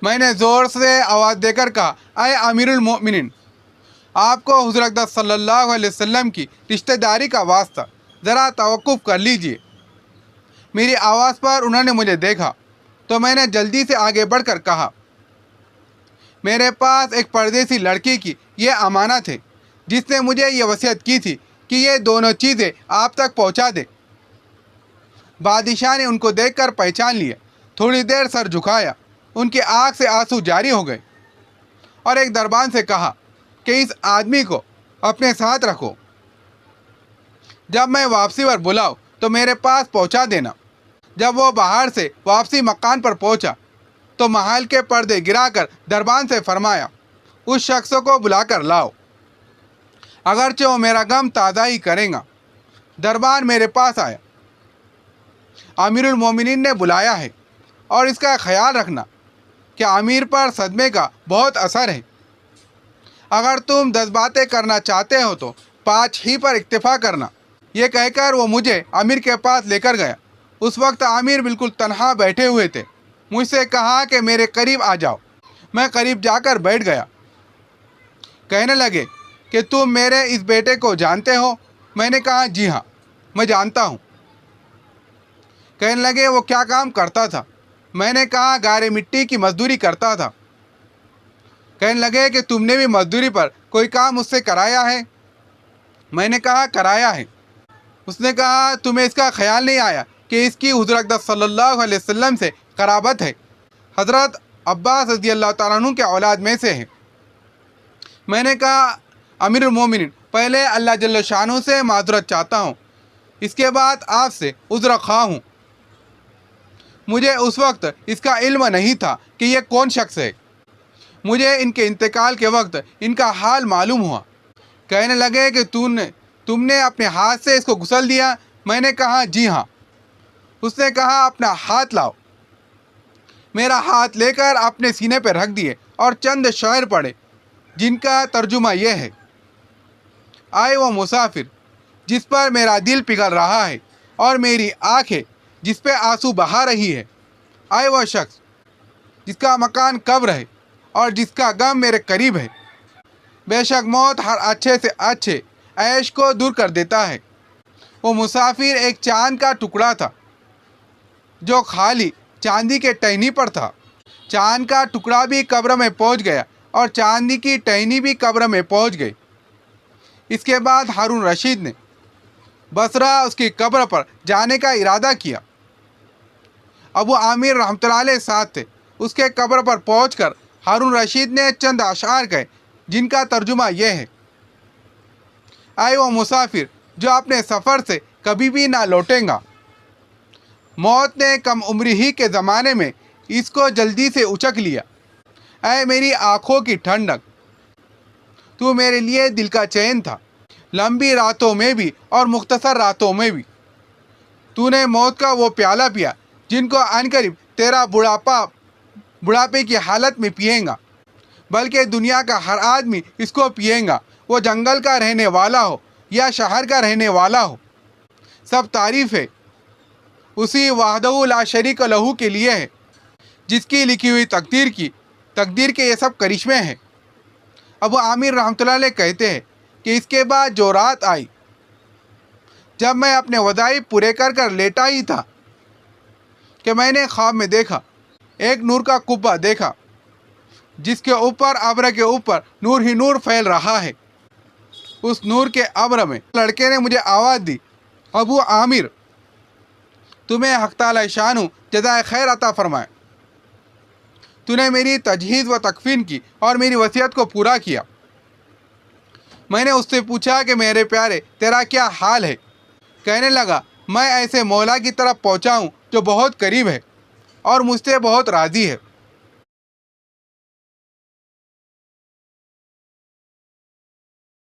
میں نے زور سے آواز دے کر کہا، اے امیر المؤمنین، آپ کو حضور اقدس صلی اللہ علیہ وسلم کی رشتہ داری کا واسطہ، ذرا توقف کر لیجئے۔ میری آواز پر انہوں نے مجھے دیکھا تو میں نے جلدی سے آگے بڑھ کر کہا، میرے پاس ایک پردیسی لڑکی کی یہ امانت ہے جس نے مجھے یہ وصیت کی تھی کہ یہ دونوں چیزیں آپ تک پہنچا دے۔ بادشاہ نے ان کو دیکھ کر پہچان لیا، تھوڑی دیر سر جھکایا، ان کی آنکھ سے آنسو جاری ہو گئے اور ایک دربان سے کہا کہ اس آدمی کو اپنے ساتھ رکھو، جب میں واپسی پر بلاؤں تو میرے پاس پہنچا دینا۔ جب وہ باہر سے واپسی مکان پر پہنچا تو محل کے پردے گرا کر دربان سے فرمایا، اس شخص کو بلا کر لاؤ، اگرچہ وہ میرا غم تازہ ہی کرے گا۔ دربان میرے پاس آیا، امیر المومنین نے بلایا ہے اور اس کا خیال رکھنا کہ امیر پر صدمے کا بہت اثر ہے۔ اگر تم 10 باتیں کرنا چاہتے ہو تو 5 ہی پر اکتفا کرنا۔ یہ کہہ کر وہ مجھے امیر کے پاس لے کر گیا۔ اس وقت امیر بالکل تنہا بیٹھے ہوئے تھے۔ مجھ سے کہا کہ میرے قریب آ جاؤ۔ میں قریب جا کر بیٹھ گیا۔ کہنے لگے کہ تم میرے اس بیٹے کو جانتے ہو؟ میں نے کہا جی ہاں، میں جانتا ہوں۔ کہنے لگے وہ کیا کام کرتا تھا؟ میں نے کہا گارے مٹی کی مزدوری کرتا تھا۔ کہنے لگے کہ تم نے بھی مزدوری پر کوئی کام اس سے کرایا ہے؟ میں نے کہا کرایا ہے۔ اس نے کہا تمہیں اس کا خیال نہیں آیا کہ اس کی حضور اقدس صلی اللہ علیہ وسلم سے قرابت ہے، حضرت عباس رضی اللہ تعالیٰ عنہ کے اولاد میں سے ہے۔ میں نے کہا امیر المومنین، پہلے اللہ جل شانہ سے معذرت چاہتا ہوں، اس کے بعد آپ سے عذر خواہ ہوں۔ مجھے اس وقت اس کا علم نہیں تھا کہ یہ کون شخص ہے۔ مجھے ان کے انتقال کے وقت ان کا حال معلوم ہوا۔ کہنے لگے کہ تم نے اپنے ہاتھ سے اس کو غسل دیا؟ میں نے کہا جی ہاں۔ اس نے کہا اپنا ہاتھ لاؤ۔ میرا ہاتھ لے کر اپنے سینے پہ رکھ دیے اور چند شعر پڑھے جن کا ترجمہ یہ ہے، آئے وہ مسافر جس پر میرا دل پگھل رہا ہے اور میری آنکھیں جس پہ آنسو بہا رہی ہے، آئے وہ شخص جس کا مکان قبر ہے اور جس کا غم میرے قریب ہے۔ بے شک موت ہر اچھے سے اچھے عیش کو دور کر دیتا ہے۔ وہ مسافر ایک چاند کا ٹکڑا تھا جو خالی چاندی کے ٹہنی پر تھا۔ چاند کا ٹکڑا بھی قبر میں پہنچ گیا اور چاندی کی ٹہنی بھی قبر میں پہنچ گئی۔ اس کے بعد ہارون رشید نے بصرہ اس کی قبر پر جانے کا ارادہ کیا۔ ابو عامر رحمۃ اللہ علیہ ساتھ تھے۔ اس کے قبر پر پہنچ کر ہارون رشید نے چند اشعار کہے جن کا ترجمہ یہ ہے، آئے وہ مسافر جو اپنے سفر سے کبھی بھی نہ لوٹیں گا۔ موت نے کم عمری ہی کے زمانے میں اس کو جلدی سے اچک لیا۔ اے میری آنکھوں کی ٹھنڈک، تو میرے لیے دل کا چین تھا، لمبی راتوں میں بھی اور مختصر راتوں میں بھی۔ تو نے موت کا وہ پیالہ پیا جن کو عنقریب تیرا بڑھاپے کی حالت میں پیئے گا، بلکہ دنیا کا ہر آدمی اس کو پیئے گا، وہ جنگل کا رہنے والا ہو یا شہر کا رہنے والا ہو۔ سب تعریف ہے اسی وحدہ لا شریک لہ کے لیے ہے جس کی لکھی ہوئی تقدیر کے یہ سب کرشمے ہیں۔ ابو عامر رحمۃ اللہ علیہ کہتے ہیں کہ اس کے بعد جو رات آئی جب میں اپنے وظائف پورے کر کر لیٹا ہی تھا کہ میں نے خواب میں دیکھا، ایک نور کا قبہ دیکھا جس کے اوپر ابر کے اوپر نور ہی نور پھیل رہا ہے۔ اس نور کے ابر میں لڑکے نے مجھے آواز دی، ابو عامر، تمہیں حق تعالی شانہ جزائے خیر عطا فرمائے، تو نے میری تجہیز و تکفین کی اور میری وصیت کو پورا کیا۔ میں نے اس سے پوچھا کہ میرے پیارے تیرا کیا حال ہے؟ کہنے لگا میں ایسے مولا کی طرف پہنچا ہوں جو بہت قریب ہے اور مجھ سے بہت راضی ہے۔